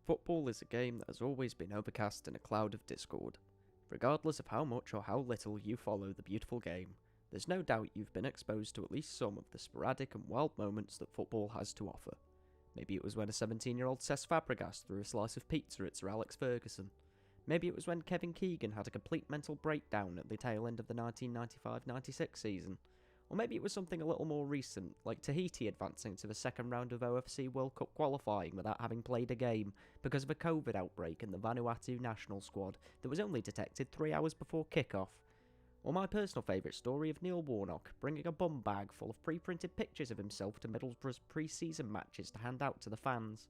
Football is a game that has always been overcast in a cloud of discord. Regardless of how much or how little you follow the beautiful game, there's no doubt you've been exposed to at least some of the sporadic and wild moments that football has to offer. Maybe it was when a 17-year-old Cesc Fabregas threw a slice of pizza at Sir Alex Ferguson. Maybe it was when Kevin Keegan had a complete mental breakdown at the tail end of the 1995-96 season. Or maybe it was something a little more recent, like Tahiti advancing to the second round of OFC World Cup qualifying without having played a game because of a COVID outbreak in the Vanuatu national squad that was only detected 3 hours before kick-off. Or my personal favourite story of Neil Warnock bringing a bum bag full of pre-printed pictures of himself to Middlesbrough's pre-season matches to hand out to the fans.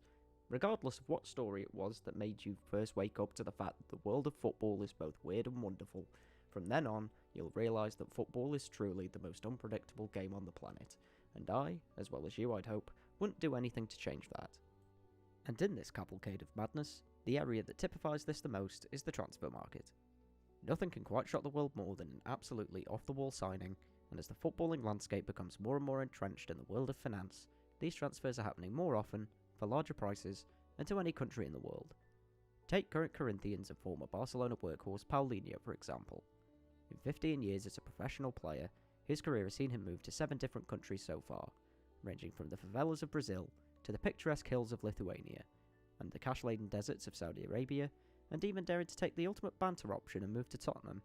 Regardless of what story it was that made you first wake up to the fact that the world of football is both weird and wonderful, from then on, you'll realise that football is truly the most unpredictable game on the planet, and I, as well as you I'd hope, wouldn't do anything to change that. And in this cavalcade of madness, the area that typifies this the most is the transfer market. Nothing can quite shock the world more than an absolutely off-the-wall signing, and as the footballing landscape becomes more and more entrenched in the world of finance, these transfers are happening more often, for larger prices, and to any country in the world. Take current Corinthians and former Barcelona workhorse Paulinho for example. In 15 years as a professional player, his career has seen him move to 7 different countries so far, ranging from the favelas of Brazil to the picturesque hills of Lithuania, and the cash-laden deserts of Saudi Arabia, and even daring to take the ultimate banter option and move to Tottenham.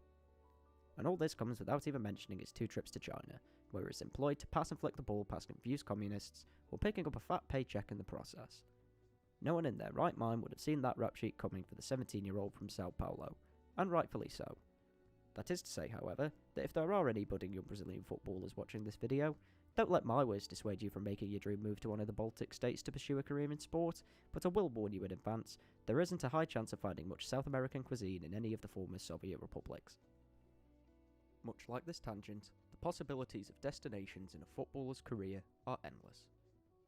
And all this comes without even mentioning his 2 trips to China, where he is employed to pass and flick the ball past confused communists, while picking up a fat paycheck in the process. No one in their right mind would have seen that rap sheet coming for the 17-year-old from Sao Paulo, and rightfully so. That is to say, however, that if there are any budding young Brazilian footballers watching this video, don't let my words dissuade you from making your dream move to one of the Baltic states to pursue a career in sport, but I will warn you in advance, there isn't a high chance of finding much South American cuisine in any of the former Soviet republics. Much like this tangent, the possibilities of destinations in a footballer's career are endless.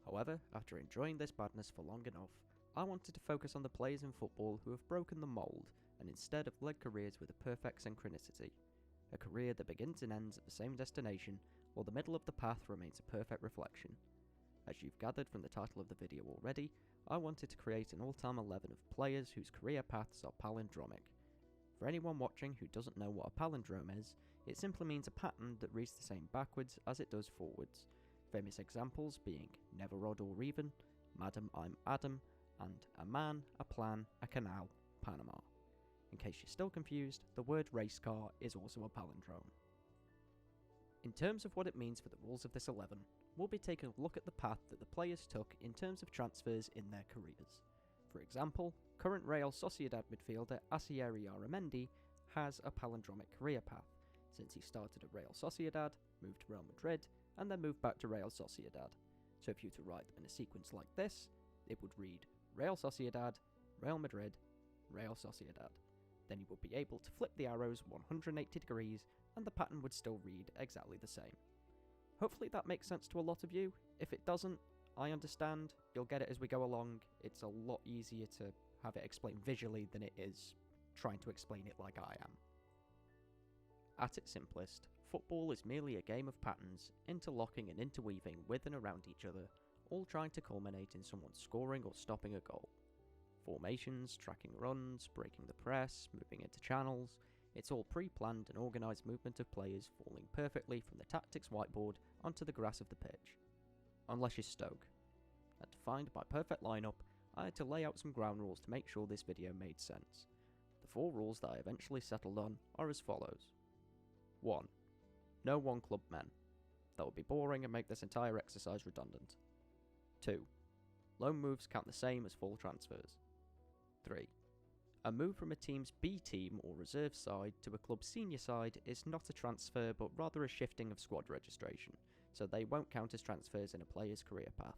However, after enjoying this badness for long enough, I wanted to focus on the players in football who have broken the mould and instead have led careers with a perfect synchronicity. A career that begins and ends at the same destination, while the middle of the path remains a perfect reflection. As you've gathered from the title of the video already, I wanted to create an all-time 11 of players whose career paths are palindromic. For anyone watching who doesn't know what a palindrome is, it simply means a pattern that reads the same backwards as it does forwards. Famous examples being never odd or even, Madam I'm Adam, and a man, a plan, a canal, Panama. In case you're still confused, the word race car is also a palindrome. In terms of what it means for the rules of this 11, we'll be taking a look at the path that the players took in terms of transfers in their careers. For example, current Real Sociedad midfielder Asier Aramendi has a palindromic career path, since he started at Real Sociedad, moved to Real Madrid, and then moved back to Real Sociedad. So if you were to write them in a sequence like this, it would read Real Sociedad, Real Madrid, Real Sociedad. Then you would be able to flip the arrows 180 degrees and the pattern would still read exactly the same. Hopefully that makes sense to a lot of you. If it doesn't, I understand, you'll get it as we go along. It's a lot easier to have it explained visually than it is trying to explain it like I am. At its simplest, football is merely a game of patterns, interlocking and interweaving with and around each other, all trying to culminate in someone scoring or stopping a goal. Formations, tracking runs, breaking the press, moving into channels, it's all pre-planned and organised movement of players falling perfectly from the tactics whiteboard onto the grass of the pitch. Unless you're Stoke. And to find my perfect lineup, I had to lay out some ground rules to make sure this video made sense. The 4 rules that I eventually settled on are as follows. 1. No one club men. That would be boring and make this entire exercise redundant. 2. Loan moves count the same as full transfers. 3. A move from a team's B team or reserve side to a club's senior side is not a transfer but rather a shifting of squad registration, so they won't count as transfers in a player's career path.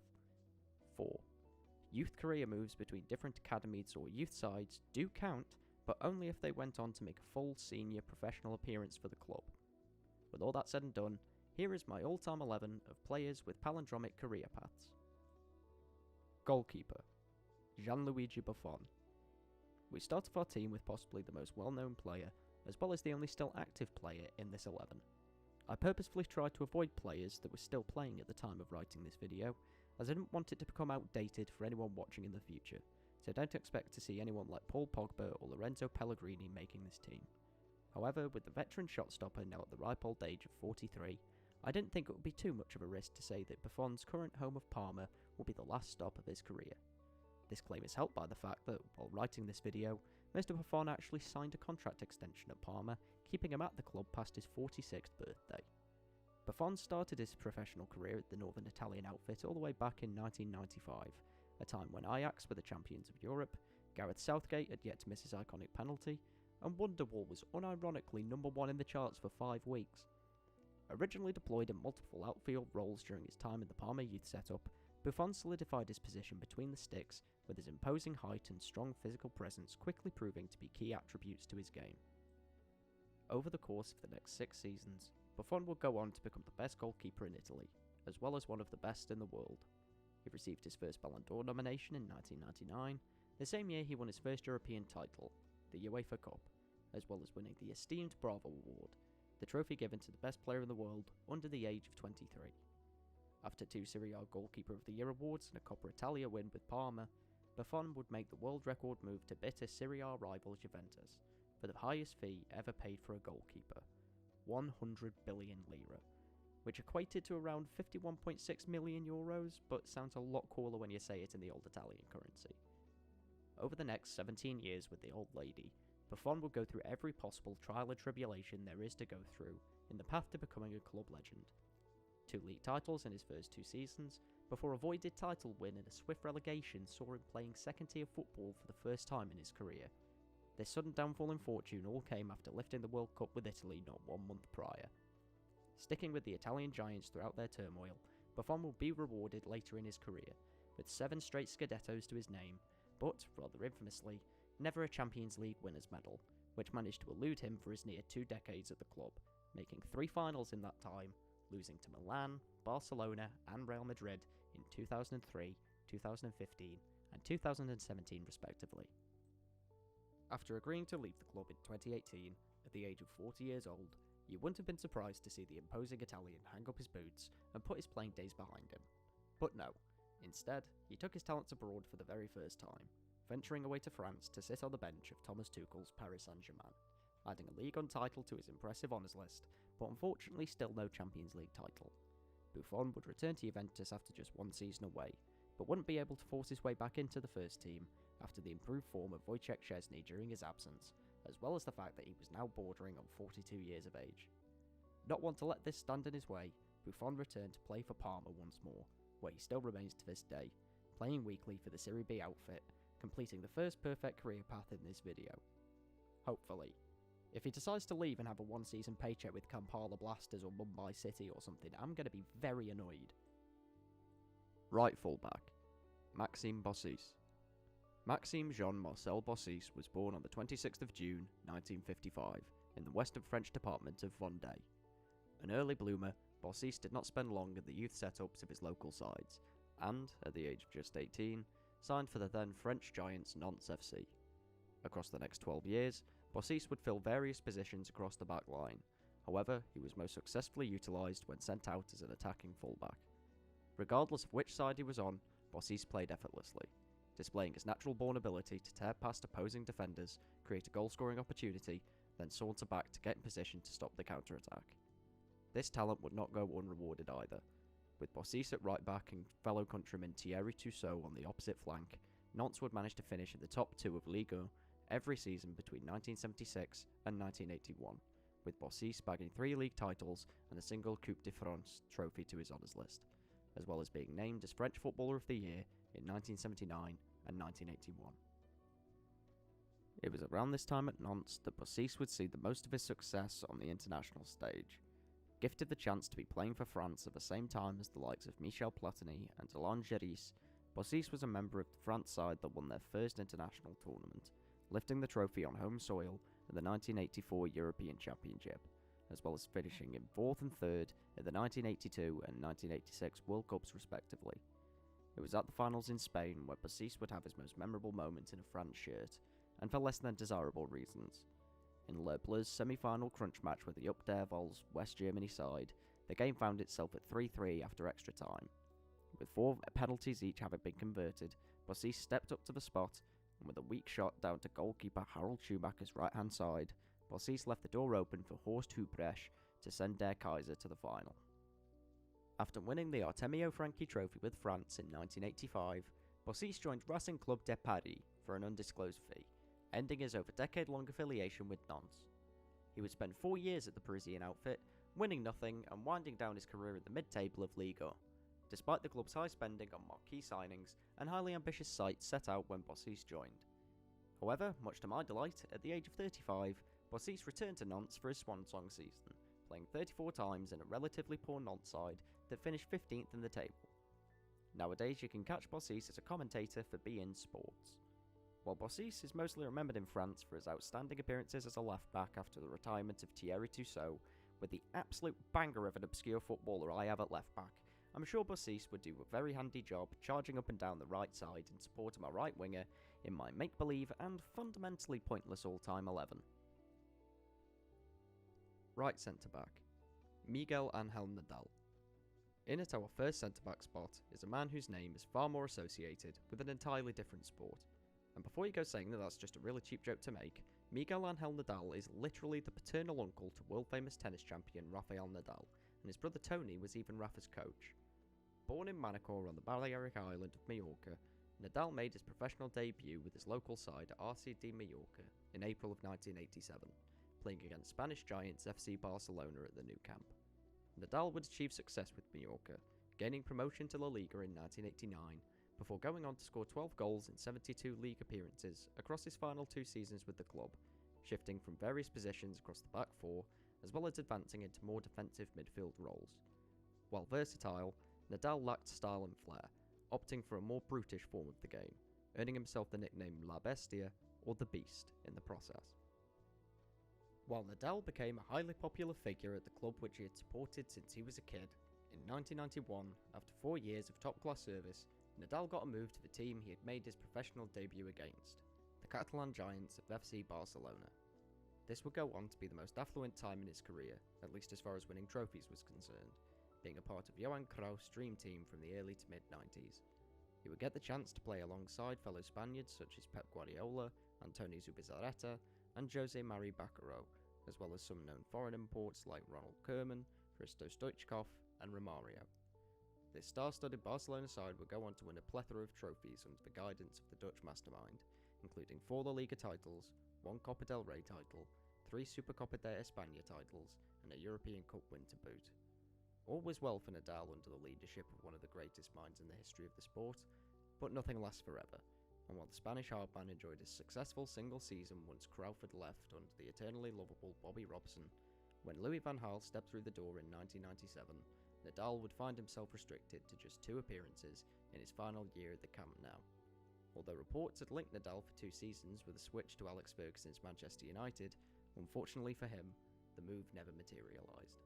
4. Youth career moves between different academies or youth sides do count, but only if they went on to make a full senior professional appearance for the club. With all that said and done, here is my all-time 11 of players with palindromic career paths. Goalkeeper, Gianluigi Buffon. We start off our team with possibly the most well-known player, as well as the only still active player in this 11. I purposefully tried to avoid players that were still playing at the time of writing this video, as I didn't want it to become outdated for anyone watching in the future, so don't expect to see anyone like Paul Pogba or Lorenzo Pellegrini making this team. However, with the veteran shot stopper now at the ripe old age of 43, I didn't think it would be too much of a risk to say that Buffon's current home of Parma will be the last stop of his career. This claim is helped by the fact that, while writing this video, Mr. Buffon actually signed a contract extension at Parma, keeping him at the club past his 46th birthday. Buffon started his professional career at the Northern Italian outfit all the way back in 1995, a time when Ajax were the champions of Europe, Gareth Southgate had yet to miss his iconic penalty, and Wonderwall was unironically number 1 in the charts for 5 weeks. Originally deployed in multiple outfield roles during his time in the Parma youth setup, Buffon solidified his position between the sticks, with his imposing height and strong physical presence quickly proving to be key attributes to his game. Over the course of the next 6 seasons, Buffon would go on to become the best goalkeeper in Italy, as well as one of the best in the world. He received his first Ballon d'Or nomination in 1999, the same year he won his first European title, the UEFA Cup, as well as winning the esteemed Bravo Award, the trophy given to the best player in the world under the age of 23. After 2 Serie A Goalkeeper of the Year awards and a Coppa Italia win with Parma, Buffon would make the world record move to bitter Serie A rival Juventus for the highest fee ever paid for a goalkeeper, 100 billion lira, which equated to around 51.6 million euros, but sounds a lot cooler when you say it in the old Italian currency. Over the next 17 years with the old lady, Buffon would go through every possible trial and tribulation there is to go through in the path to becoming a club legend. 2 league titles in his first 2 seasons, before a voided title win and a swift relegation saw him playing second-tier football for the first time in his career. This sudden downfall in fortune all came after lifting the World Cup with Italy not 1 month prior. Sticking with the Italian giants throughout their turmoil, Buffon will be rewarded later in his career, with 7 straight Scudettos to his name, but, rather infamously, never a Champions League winner's medal, which managed to elude him for his near 2 decades at the club, making 3 finals in that time, losing to Milan, Barcelona and Real Madrid in 2003, 2015 and 2017 respectively. After agreeing to leave the club in 2018, at the age of 40 years old, you wouldn't have been surprised to see the imposing Italian hang up his boots and put his playing days behind him. But no, instead, he took his talents abroad for the very first time, venturing away to France to sit on the bench of Thomas Tuchel's Paris Saint-Germain, adding a Ligue 1 title to his impressive honours list, but unfortunately still no Champions League title. Buffon would return to Juventus after just 1 season away, but wouldn't be able to force his way back into the first team after the improved form of Wojciech Szczesny during his absence, as well as the fact that he was now bordering on 42 years of age. Not one to let this stand in his way, Buffon returned to play for Parma once more, where he still remains to this day, playing weekly for the Serie B outfit, completing the first perfect career path in this video. Hopefully. If he decides to leave and have a 1-season paycheck with Kampala Blasters or Mumbai City or something, I'm going to be very annoyed. Right fullback, Maxime Bossis. Maxime Jean-Marcel Bossis was born on the 26th of June 1955 in the western French department of Vendée. An early bloomer, Bossis did not spend long in the youth setups of his local sides, and, at the age of just 18, signed for the then French giants Nantes FC. Across the next 12 years, Bossis would fill various positions across the back line. However, he was most successfully utilised when sent out as an attacking fullback. Regardless of which side he was on, Bossis played effortlessly, displaying his natural-born ability to tear past opposing defenders, create a goal-scoring opportunity, then saunter back to get in position to stop the counter-attack. This talent would not go unrewarded either. With Bossis at right back and fellow countryman Thierry Tussaud on the opposite flank, Nantes would manage to finish in the top 2 of Ligue 1 every season between 1976 and 1981, with Bossis bagging 3 league titles and a single Coupe de France trophy to his honours list, as well as being named as French Footballer of the Year in 1979 and 1981. It was around this time at Nantes that Bossis would see the most of his success on the international stage. Gifted the chance to be playing for France at the same time as the likes of Michel Platini and Alain Giresse, Bossis was a member of the France side that won their first international tournament, lifting the trophy on home soil at the 1984 European Championship, as well as finishing in 4th and 3rd at the 1982 and 1986 World Cups respectively. It was at the finals in Spain where Bossis would have his most memorable moment in a France shirt, and for less than desirable reasons. In Le Bleu's semi-final crunch match with the Up der Vols West Germany side, the game found itself at 3-3 after extra time. With 4 penalties each having been converted, Bossis stepped up to the spot and with a weak shot down to goalkeeper Harald Schumacher's right-hand side, Bossis left the door open for Horst Hubrecht to send Der Kaiser to the final. After winning the Artemio Franchi Trophy with France in 1985, Bossis joined Racing Club de Paris for an undisclosed fee, ending his over-decade-long affiliation with Nantes. He would spend 4 years at the Parisian outfit, winning nothing and winding down his career in the mid-table of Ligue 1, despite the club's high spending on marquee signings and highly ambitious sights set out when Bossis joined. However, much to my delight, at the age of 35, Bossis returned to Nantes for his swan-song season, playing 34 times in a relatively poor Nantes side that finished 15th in the table. Nowadays you can catch Bossis as a commentator for beIN Sports. While Bossis is mostly remembered in France for his outstanding appearances as a left-back after the retirement of Thierry Tussaud, with the absolute banger of an obscure footballer I have at left-back, I'm sure Bossis would do a very handy job charging up and down the right side in support of my right winger in my make-believe and fundamentally pointless all-time 11. Right centre-back, Miguel Angel Nadal. In at our first centre-back spot is a man whose name is far more associated with an entirely different sport. And before you go saying that that's just a really cheap joke to make, Miguel Angel Nadal is literally the paternal uncle to world-famous tennis champion Rafael Nadal, and his brother Tony was even Rafa's coach. Born in Manacor on the Balearic island of Majorca, Nadal made his professional debut with his local side RCD Majorca in April of 1987, playing against Spanish giants FC Barcelona at the Nou Camp. Nadal would achieve success with Majorca, gaining promotion to La Liga in 1989, before going on to score 12 goals in 72 league appearances across his final 2 seasons with the club, shifting from various positions across the back four, as well as advancing into more defensive midfield roles. While versatile, Nadal lacked style and flair, opting for a more brutish form of the game, earning himself the nickname La Bestia, or the Beast, in the process. While Nadal became a highly popular figure at the club which he had supported since he was a kid, in 1991, after 4 years of top-class service, Nadal got a move to the team he had made his professional debut against, the Catalan giants of FC Barcelona. This would go on to be the most affluent time in his career, at least as far as winning trophies was concerned, being a part of Johan Cruyff's dream team from the early to mid-90s. He would get the chance to play alongside fellow Spaniards such as Pep Guardiola, Antonio Zubizarreta, and Jose Mari Bacaro, as well as some known foreign imports like Ronald Koeman, Hristo Stoichkov, and Romario. This star-studded Barcelona side would go on to win a plethora of trophies under the guidance of the Dutch mastermind, including 4 La Liga titles, 1 Copa del Rey title, 3 Supercopa de España titles, and a European Cup win to boot. All was well for Nadal under the leadership of one of the greatest minds in the history of the sport, but nothing lasts forever, and while the Spanish hardman enjoyed a successful single season once Crawford left under the eternally lovable Bobby Robson, when Louis van Gaal stepped through the door in 1997, Nadal would find himself restricted to just 2 appearances in his final year at the Camp Nou. Although reports had linked Nadal for 2 seasons with a switch to Alex Ferguson's Manchester United, unfortunately for him, the move never materialised.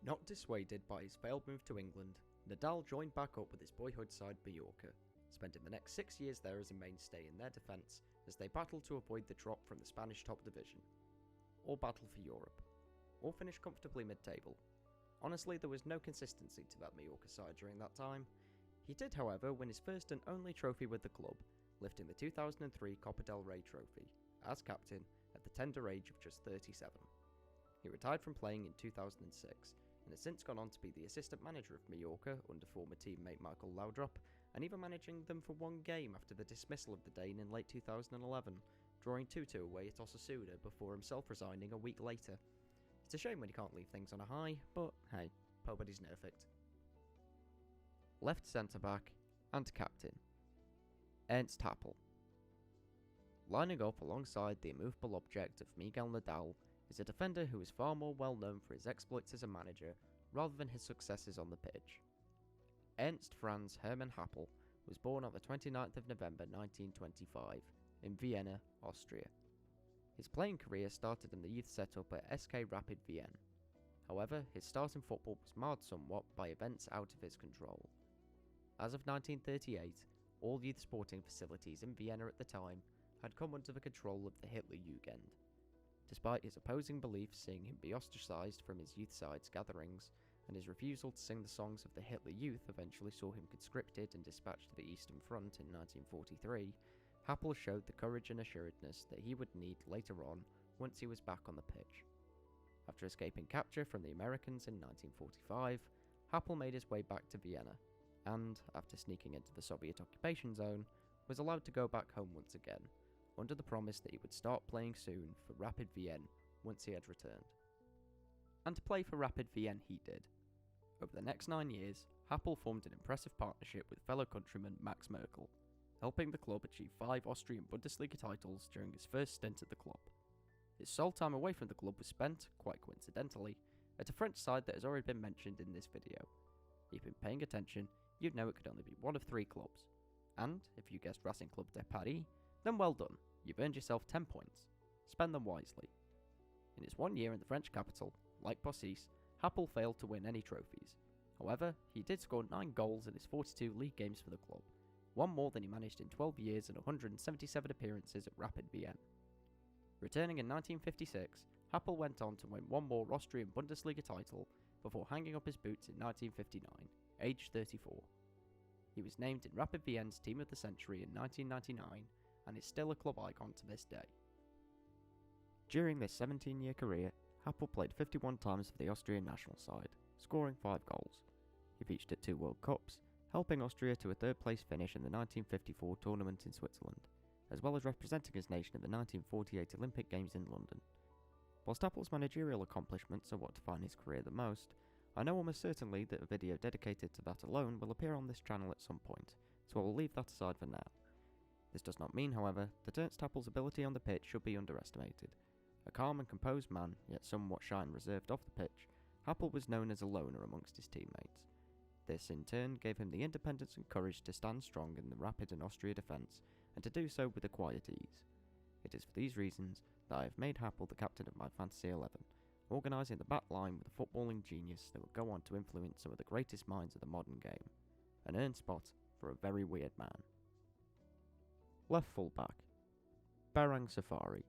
Not dissuaded by his failed move to England, Nadal joined back up with his boyhood side Mallorca, spending the next 6 years there as a mainstay in their defence as they battled to avoid the drop from the Spanish top division. All battle for Europe. All finished comfortably mid-table. Honestly, there was no consistency to that Mallorca side during that time. He did, however, win his first and only trophy with the club, lifting the 2003 Copa del Rey trophy, as captain, at the tender age of just 37. He retired from playing in 2006, and has since gone on to be the assistant manager of Mallorca under former teammate Michael Laudrup, and even managing them for 1 game after the dismissal of the Dane in late 2011, drawing 2-2 away at Osasuna before himself resigning a week later. It's a shame when you can't leave things on a high, but hey, nobody's perfect. Left centre-back and captain, Ernst Happel. Lining up alongside the immovable object of Miguel Nadal is a defender who is far more well known for his exploits as a manager rather than his successes on the pitch. Ernst Franz Hermann Happel was born on the 29th of November 1925 in Vienna, Austria. His playing career started in the youth setup at SK Rapid Vienna. However, his start in football was marred somewhat by events out of his control. As of 1938, all youth sporting facilities in Vienna at the time had come under the control of the Hitler Jugend. Despite his opposing beliefs seeing him be ostracised from his youth side's gatherings, and his refusal to sing the songs of the Hitler Youth eventually saw him conscripted and dispatched to the Eastern Front in 1943, Happel showed the courage and assuredness that he would need later on once he was back on the pitch. After escaping capture from the Americans in 1945, Happel made his way back to Vienna, and, after sneaking into the Soviet occupation zone, was allowed to go back home once again, under the promise that he would start playing soon for Rapid Vienna once he had returned. And to play for Rapid Vienna he did. Over the next 9 years, Happel formed an impressive partnership with fellow countryman Max Merkel, helping the club achieve 5 Austrian Bundesliga titles during his first stint at the club. His sole time away from the club was spent, quite coincidentally, at a French side that has already been mentioned in this video. If you've been paying attention, you'd know it could only be one of 3 clubs. And, if you guessed Racing Club de Paris, then well done, you've earned yourself 10 points. Spend them wisely. In his 1 year in the French capital, like Bossis, Happel failed to win any trophies. However, he did score 9 goals in his 42 league games for the club, one more than he managed in 12 years and 177 appearances at Rapid Vienna. Returning in 1956, Happel went on to win 1 more Austrian Bundesliga title before hanging up his boots in 1959, aged 34. He was named in Rapid Vienna's Team of the Century in 1999 and is still a club icon to this day. During this 17-year career, Happel played 51 times for the Austrian national side, scoring 5 goals. He featured at 2 World Cups, helping Austria to a 3rd place finish in the 1954 tournament in Switzerland, as well as representing his nation at the 1948 Olympic Games in London. Whilst Happel's managerial accomplishments are what define his career the most, I know almost certainly that a video dedicated to that alone will appear on this channel at some point, so I will leave that aside for now. This does not mean, however, that Ernst Happel's ability on the pitch should be underestimated. A calm and composed man, yet somewhat shy and reserved off the pitch, Happel was known as a loner amongst his teammates. This, in turn, gave him the independence and courage to stand strong in the Rapid and Austria defence, and to do so with a quiet ease. It is for these reasons that I have made Happel the captain of my Fantasy 11, organising the back line with a footballing genius that would go on to influence some of the greatest minds of the modern game. An earned spot for a very weird man. Left fullback, Barang Safari.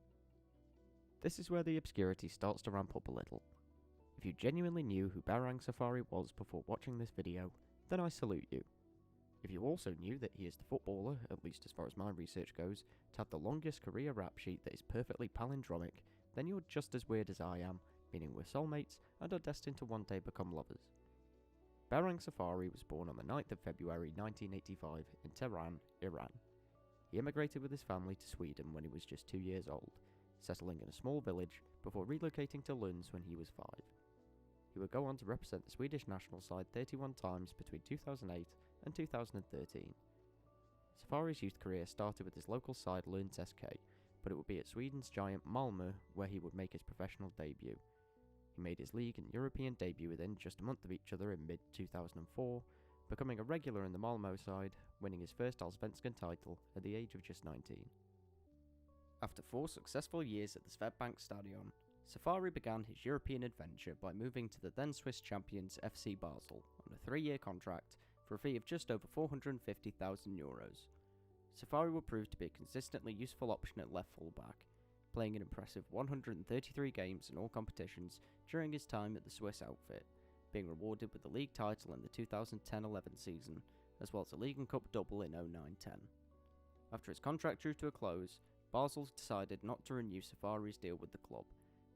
This is where the obscurity starts to ramp up a little. If you genuinely knew who Barang Safari was before watching this video, then I salute you. If you also knew that he is the footballer, at least as far as my research goes, to have the longest career rap sheet that is perfectly palindromic, then you're just as weird as I am, meaning we're soulmates and are destined to one day become lovers. Barang Safari was born on the 9th of February 1985 in Tehran, Iran. He immigrated with his family to Sweden when he was just 2 years old, settling in a small village before relocating to Lund when he was 5. He would go on to represent the Swedish national side 31 times between 2008 and 2013. Safari's youth career started with his local side Lund SK, but it would be at Sweden's giant Malmö where he would make his professional debut. He made his league and European debut within just a month of each other in mid-2004, becoming a regular in the Malmö side, winning his first Allsvenskan title at the age of just 19. After 4 successful years at the Swedbank Stadion, Safari began his European adventure by moving to the then Swiss champions FC Basel on a 3-year contract for a fee of just over €450,000. Safari would prove to be a consistently useful option at left fullback, playing an impressive 133 games in all competitions during his time at the Swiss outfit, being rewarded with the league title in the 2010-11 season, as well as a League and Cup double in 09-10. After his contract drew to a close, Basel decided not to renew Safari's deal with the club,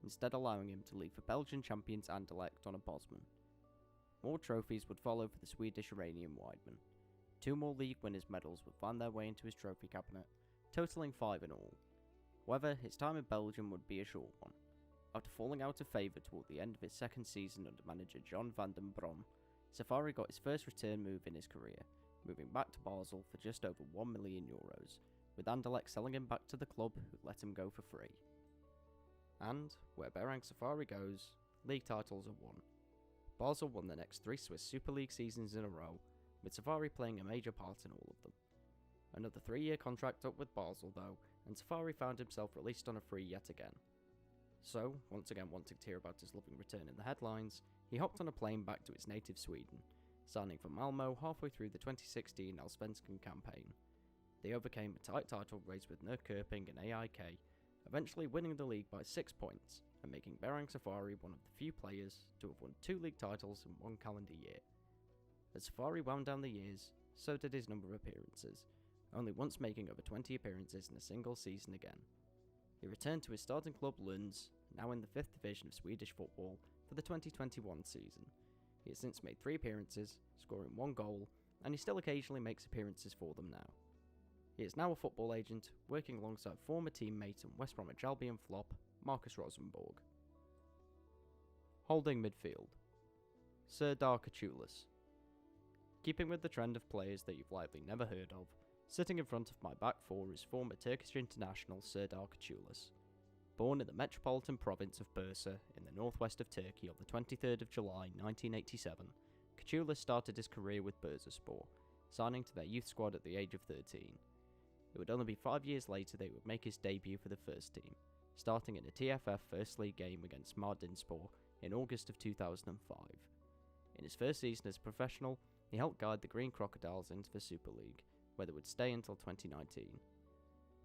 instead allowing him to leave for Belgian champions Anderlecht on a Bosman. More trophies would follow for the Swedish Iranian wideman. 2 more league winners' medals would find their way into his trophy cabinet, totalling 5 in all. However, his time in Belgium would be a short one. After falling out of favour toward the end of his 2nd season under manager John van den Brom, Safari got his first return move in his career, moving back to Basel for just over €1 million, with Anderlecht selling him back to the club who let him go for free. And, where Barang Safari goes, league titles are won. Basel won the next 3 Swiss Super League seasons in a row, with Safari playing a major part in all of them. Another 3-year contract up with Basel though, and Safari found himself released on a free yet again. So, once again wanting to hear about his loving return in the headlines, he hopped on a plane back to his native Sweden, signing for Malmö halfway through the 2016 Allsvenskan campaign. They overcame a tight title race with Norrköping and AIK, eventually winning the league by 6 points, and making Barang Safari one of the few players to have won 2 league titles in 1 calendar year. As Safari wound down the years, so did his number of appearances, only once making over 20 appearances in a single season again. He returned to his starting club Lunds, now in the 5th division of Swedish football, for the 2021 season. He has since made 3 appearances, scoring 1 goal, and he still occasionally makes appearances for them now. He is now a football agent, working alongside former teammate and West Bromwich Albion flop, Marcus Rosenborg. Holding midfield, Serdar Kachoulis. Keeping with the trend of players that you've likely never heard of, sitting in front of my back 4 is former Turkish international Serdar Kachoulis. Born in the metropolitan province of Bursa in the northwest of Turkey on the 23rd of July 1987, Kachoulis started his career with Bursaspor, signing to their youth squad at the age of 13. It would only be 5 years later that he would make his debut for the first team, starting in a TFF First League game against Mardinspor in August of 2005. In his first season as a professional, he helped guide the Green Crocodiles into the Super League, where they would stay until 2019.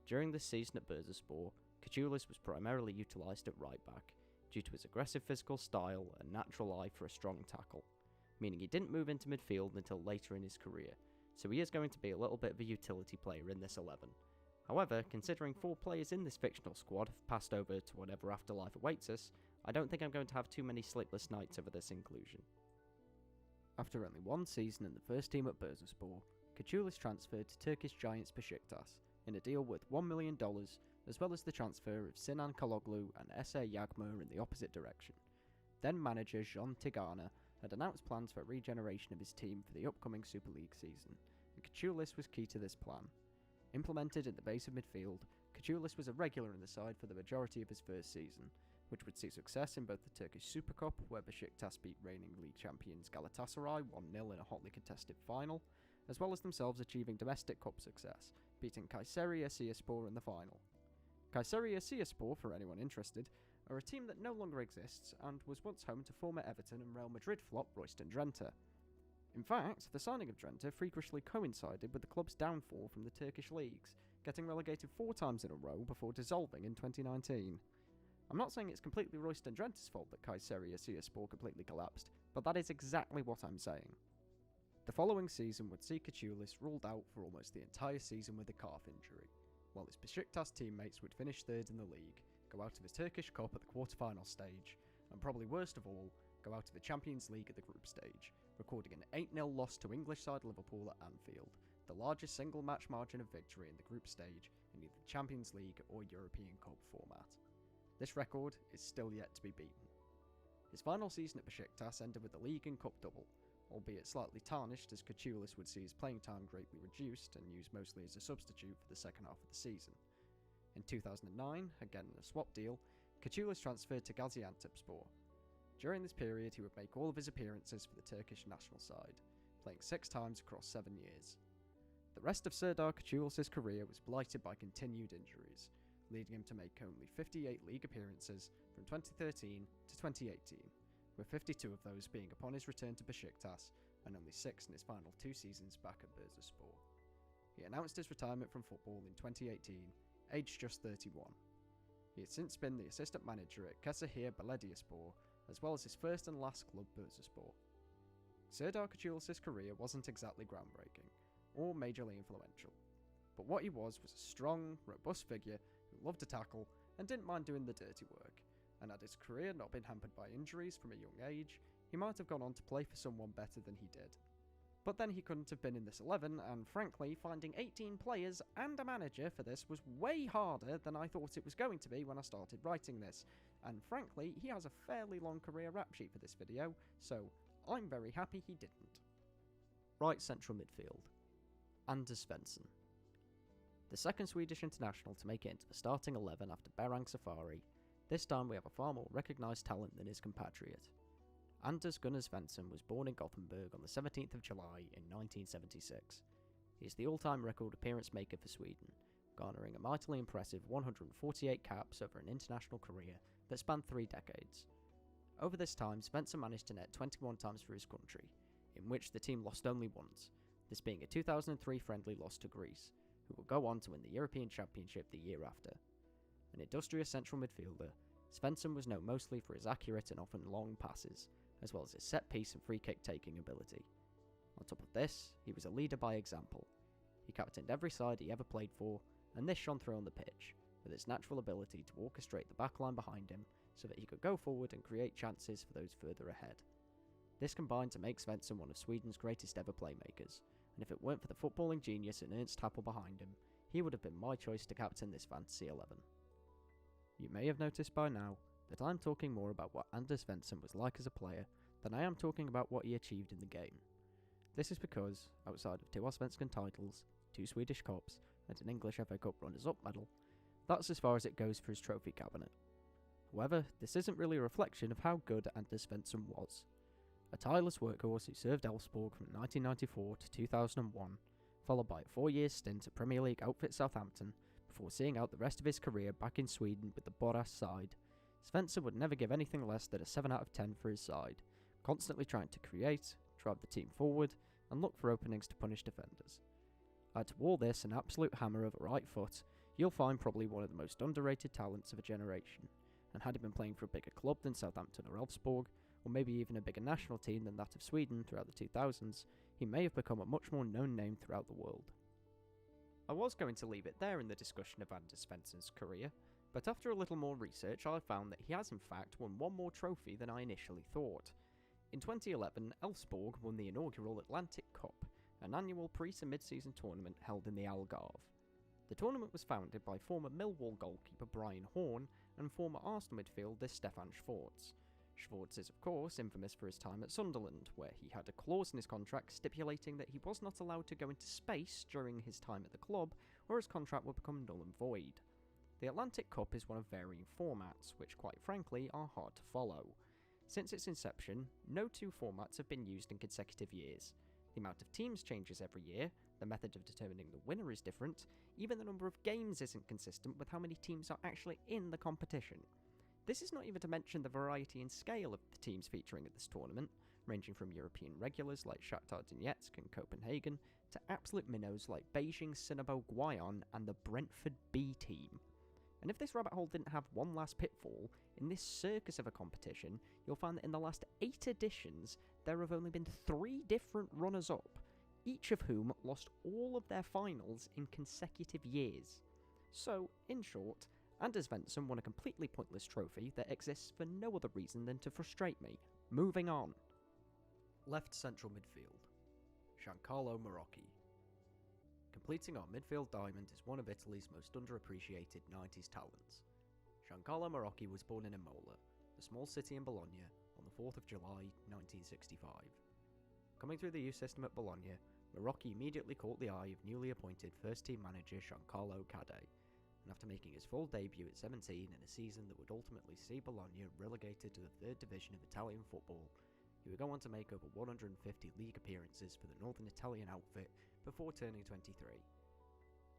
During this season at Bursaspor, Kachoulis was primarily utilised at right back, due to his aggressive physical style and natural eye for a strong tackle, meaning he didn't move into midfield until later in his career, so he is going to be a little bit of a utility player in this 11. However, considering 4 players in this fictional squad have passed over to whatever afterlife awaits us, I don't think I'm going to have too many sleepless nights over this inclusion. After only 1 season in the first team at Bursaspor, Kachoulis transferred to Turkish giants Besiktas in a deal worth $1 million, as well as the transfer of Sinan Kaloglu and Ese Yagmur in the opposite direction. Then manager John Tigana had announced plans for regeneration of his team for the upcoming Super League season, and Kachoulis was key to this plan. Implemented in the base of midfield, Kachoulis was a regular in the side for the majority of his first season, which would see success in both the Turkish Super Cup, where Besiktas beat reigning league champions Galatasaray 1-0 in a hotly contested final, as well as themselves achieving domestic cup success, beating Kayseri Siyespor in the final. Kayseri Siyespor, for anyone interested, are a team that no longer exists and was once home to former Everton and Real Madrid flop Royston Drenthe. In fact, the signing of Drenthe frequently coincided with the club's downfall from the Turkish leagues, getting relegated 4 times in a row before dissolving in 2019. I'm not saying it's completely Royston Drenthe's fault that Kayseri Siyespor completely collapsed, but that is exactly what I'm saying. The following season would see Kachoulis ruled out for almost the entire season with a calf injury, while his Besiktas teammates would finish 3rd in the league, go out of the Turkish Cup at the quarter-final stage, and probably worst of all, go out of the Champions League at the group stage, recording an 8-0 loss to English side Liverpool at Anfield, the largest single match margin of victory in the group stage in either the Champions League or European Cup format. This record is still yet to be beaten. His final season at Besiktas ended with the league and cup double, albeit slightly tarnished as Kachoulis would see his playing time greatly reduced and used mostly as a substitute for the second half of the season. In 2009, again in a swap deal, Kachoulis transferred to Gaziantepspor. During this period he would make all of his appearances for the Turkish national side, playing 6 times across 7 years. The rest of Serdar Kachoulis' career was blighted by continued injuries, leading him to make only 58 league appearances from 2013 to 2018, with 52 of those being upon his return to Besiktas and only 6 in his final 2 seasons back at Bursaspor. He announced his retirement from football in 2018, aged just 31. He has since been the assistant manager at Kesehir Belediyespor, as well as his first and last club Bursaspor. Serdar Kachoulis' career wasn't exactly groundbreaking, or majorly influential, but what he was a strong, robust figure who loved to tackle and didn't mind doing the dirty work, and had his career not been hampered by injuries from a young age, he might have gone on to play for someone better than he did. But then he couldn't have been in this 11, and frankly, finding 18 players and a manager for this was way harder than I thought it was going to be when I started writing this, and frankly, he has a fairly long career rap sheet for this video, so I'm very happy he didn't. Right central midfield, Anders Svensson. The second Swedish international to make it into the starting 11 after Berang Safari, this time we have a far more recognised talent than his compatriot. Anders Gunnar Svensson was born in Gothenburg on the 17th of July in 1976. He is the all-time record appearance maker for Sweden, garnering a mightily impressive 148 caps over an international career that spanned 3 decades. Over this time, Svensson managed to net 21 times for his country, in which the team lost only once, this being a 2003 friendly loss to Greece, who would go on to win the European Championship the year after. An industrious central midfielder, Svensson was known mostly for his accurate and often long passes, as well as his set-piece and free-kick taking ability. On top of this, he was a leader by example. He captained every side he ever played for, and this shone through on the pitch, with its natural ability to orchestrate the backline behind him so that he could go forward and create chances for those further ahead. This combined to make Svensson one of Sweden's greatest ever playmakers, and if it weren't for the footballing genius and Ernst Happel behind him, he would have been my choice to captain this fantasy 11. You may have noticed by now that I'm talking more about what Anders Svensson was like as a player than I am talking about what he achieved in the game. This is because, outside of 2 Allsvenskan titles, 2 Swedish Cups, and an English FA Cup runners-up medal, that's as far as it goes for his trophy cabinet. However, this isn't really a reflection of how good Anders Svensson was. A tireless workhorse who served Elfsborg from 1994 to 2001, followed by a 4-year stint at Premier League outfit Southampton, before seeing out the rest of his career back in Sweden with the Boras side, Svensson would never give anything less than a 7 out of 10 for his side, constantly trying to create, drive the team forward, and look for openings to punish defenders. Add to all this an absolute hammer of a right foot, you'll find probably one of the most underrated talents of a generation, and had he been playing for a bigger club than Southampton or Elfsborg, or maybe even a bigger national team than that of Sweden throughout the 2000s, he may have become a much more known name throughout the world. I was going to leave it there in the discussion of Anders Svensson's career, but after a little more research I found that he has in fact won one more trophy than I initially thought. In 2011, Elfsborg won the inaugural Atlantic Cup, an annual pre- to mid-season tournament held in the Algarve. The tournament was founded by former Millwall goalkeeper Brian Horn and former Arsenal midfielder Stefan Schwarz. Schwarz is of course infamous for his time at Sunderland, where he had a clause in his contract stipulating that he was not allowed to go into space during his time at the club, or his contract would become null and void. The Atlantic Cup is one of varying formats, which quite frankly are hard to follow. Since its inception, no 2 formats have been used in consecutive years. The amount of teams changes every year, the method of determining the winner is different, even the number of games isn't consistent with how many teams are actually in the competition. This is not even to mention the variety and scale of the teams featuring at this tournament, ranging from European regulars like Shakhtar Donetsk and Copenhagen, to absolute minnows like Beijing Sinabo Guion and the Brentford B team. And if this rabbit hole didn't have one last pitfall, in this circus of a competition, you'll find that in the last 8 editions, there have only been 3 different runners-up, each of whom lost all of their finals in consecutive years. So, in short, Anders Svensson won a completely pointless trophy that exists for no other reason than to frustrate me. Moving on. Left central midfield. Giancarlo Marocchi. Completing our midfield diamond is one of Italy's most underappreciated 90s talents. Giancarlo Marocchi was born in Imola, a small city in Bologna, on the 4th of July 1965. Coming through the youth system at Bologna, Marocchi immediately caught the eye of newly appointed first-team manager Giancarlo Cadè, and after making his full debut at 17 in a season that would ultimately see Bologna relegated to the 3rd division of Italian football, he would go on to make over 150 league appearances for the northern Italian outfit before turning 23.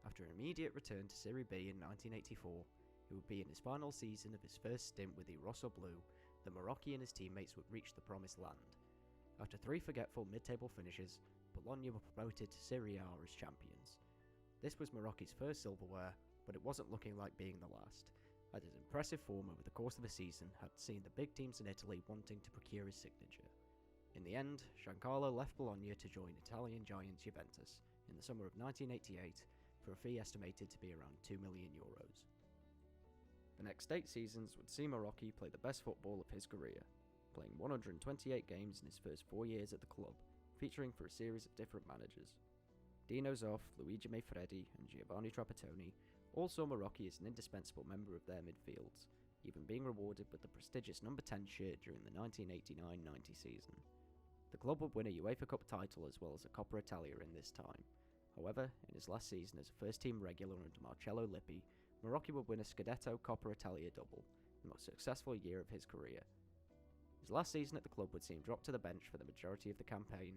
After an immediate return to Serie B in 1984, it would be in his final season of his first stint with the Rossoblu that Marocchi and his teammates would reach the promised land. After 3 forgetful mid-table finishes, Bologna were promoted to Serie A as champions. This was Marocchi's first silverware, but it wasn't looking like being the last, as his impressive form over the course of the season had seen the big teams in Italy wanting to procure his signature. In the end, Giancarlo left Bologna to join Italian giants Juventus in the summer of 1988 for a fee estimated to be around €2 million. The next 8 seasons would see Marocchi play the best football of his career, playing 128 games in his first 4 years at the club, featuring for a series of different managers. Dino Zoff, Luigi Manfredi and Giovanni Trapattoni all saw Marocchi as an indispensable member of their midfields, even being rewarded with the prestigious number 10 shirt during the 1989-90 season. The club would win a UEFA Cup title as well as a Coppa Italia in this time. However, in his last season as a first-team regular under Marcello Lippi, Marocchi would win a Scudetto Coppa Italia double, the most successful year of his career. His last season at the club would see him drop to the bench for the majority of the campaign,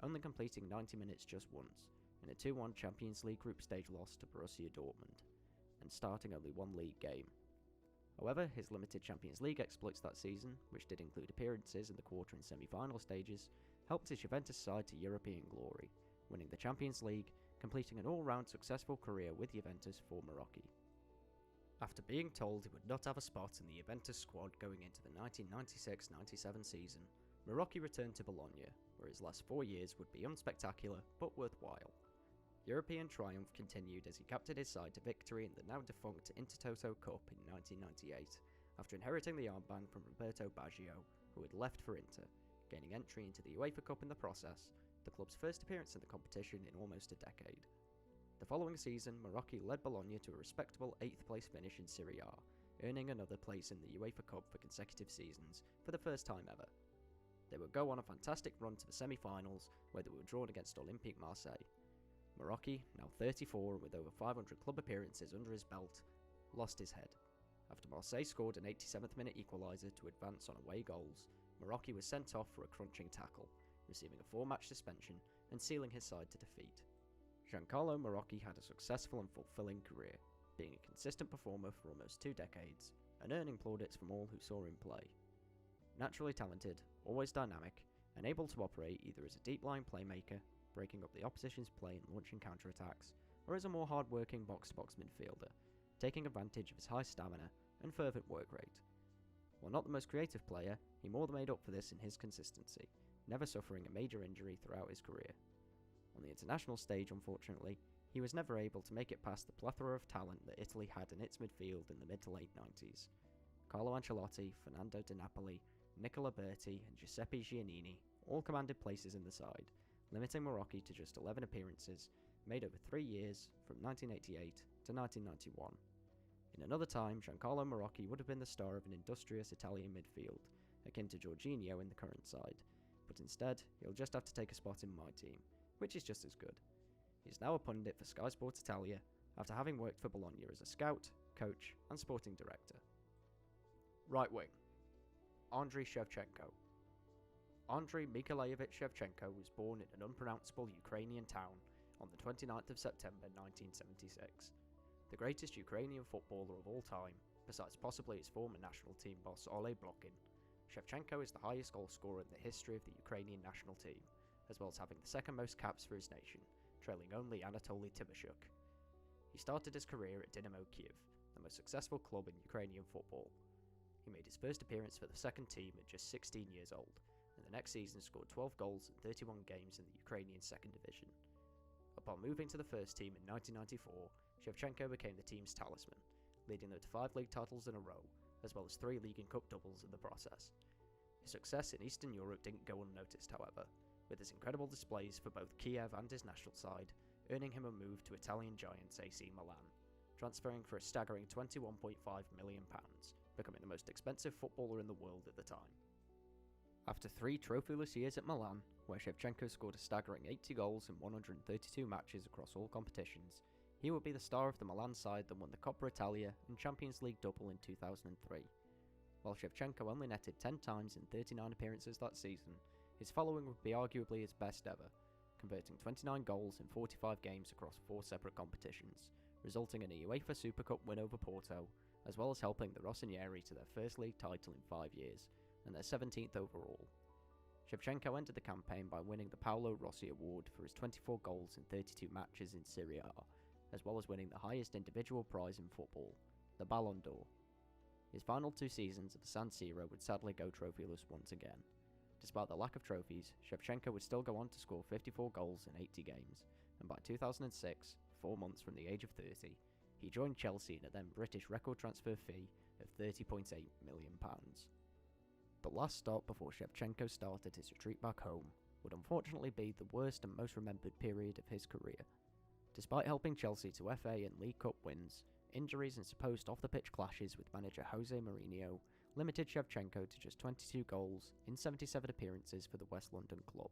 only completing 90 minutes just once, in a 2-1 Champions League group stage loss to Borussia Dortmund, and starting only 1 league game. However, his limited Champions League exploits that season, which did include appearances in the quarter and semi-final stages, helped his Juventus side to European glory, winning the Champions League, completing an all-round successful career with Juventus for Marocchi. After being told he would not have a spot in the Juventus squad going into the 1996-97 season, Marocchi returned to Bologna, where his last 4 years would be unspectacular but worthwhile. European triumph continued as he captained his side to victory in the now defunct Intertoto Cup in 1998, after inheriting the armband from Roberto Baggio, who had left for Inter, gaining entry into the UEFA Cup in the process, the club's first appearance in the competition in almost a decade. The following season, Marocchi led Bologna to a respectable 8th place finish in Serie A, earning another place in the UEFA Cup for consecutive seasons for the first time ever. They would go on a fantastic run to the semi-finals, where they were drawn against Olympique Marseille. Marocchi, now 34 and with over 500 club appearances under his belt, lost his head. After Marseille scored an 87th minute equaliser to advance on away goals, Marocchi was sent off for a crunching tackle, receiving a 4-match suspension and sealing his side to defeat. Giancarlo Marocchi had a successful and fulfilling career, being a consistent performer for almost 2 decades, and earning plaudits from all who saw him play. Naturally talented, always dynamic, and able to operate either as a deep-line playmaker, breaking up the opposition's play and launching counter-attacks, or as a more hard-working box-to-box midfielder, taking advantage of his high stamina and fervent work rate. While not the most creative player, he more than made up for this in his consistency, never suffering a major injury throughout his career. On the international stage, unfortunately, he was never able to make it past the plethora of talent that Italy had in its midfield in the mid to late 90s. Carlo Ancelotti, Fernando Di Napoli, Nicola Berti and Giuseppe Giannini all commanded places in the side, limiting Marocchi to just 11 appearances, made over 3 years, from 1988 to 1991. In another time, Giancarlo Marocchi would have been the star of an industrious Italian midfield, akin to Jorginho in the current side, but instead, he'll just have to take a spot in my team, which is just as good. He's now a pundit for Sky Sports Italia, after having worked for Bologna as a scout, coach and sporting director. Right wing. Andriy Shevchenko. Andriy Mykolaievich Shevchenko was born in an unpronounceable Ukrainian town on the 29th of September 1976. The greatest Ukrainian footballer of all time, besides possibly his former national team boss Ole Blokhin, Shevchenko is the highest goal scorer in the history of the Ukrainian national team, as well as having the second most caps for his nation, trailing only Anatoly Timoshuk. He started his career at Dynamo Kyiv, the most successful club in Ukrainian football. He made his first appearance for the second team at just 16 years old, and the next season scored 12 goals in 31 games in the Ukrainian second division. Upon moving to the first team in 1994, Shevchenko became the team's talisman, leading them to 5 league titles in a row, as well as 3 league and cup doubles in the process. His success in Eastern Europe didn't go unnoticed, however, with his incredible displays for both Kiev and his national side, earning him a move to Italian giants AC Milan, transferring for a staggering £21.5 million, becoming the most expensive footballer in the world at the time. After 3 trophyless years at Milan, where Shevchenko scored a staggering 80 goals in 132 matches across all competitions, he would be the star of the Milan side that won the Coppa Italia and Champions League double in 2003. While Shevchenko only netted 10 times in 39 appearances that season, his following would be arguably his best ever, converting 29 goals in 45 games across 4 separate competitions, resulting in a UEFA Super Cup win over Porto, as well as helping the Rossoneri to their first league title in 5 years, and their 17th overall. Shevchenko ended the campaign by winning the Paolo Rossi Award for his 24 goals in 32 matches in Serie A, as well as winning the highest individual prize in football, the Ballon d'Or. His final 2 seasons at the San Siro would sadly go trophyless once again. Despite the lack of trophies, Shevchenko would still go on to score 54 goals in 80 games, and by 2006, 4 months from the age of 30, he joined Chelsea in a then British record transfer fee of £30.8 million. The last stop before Shevchenko started his retreat back home would unfortunately be the worst and most remembered period of his career. Despite helping Chelsea to FA and League Cup wins, injuries and supposed off-the-pitch clashes with manager Jose Mourinho limited Shevchenko to just 22 goals in 77 appearances for the West London club.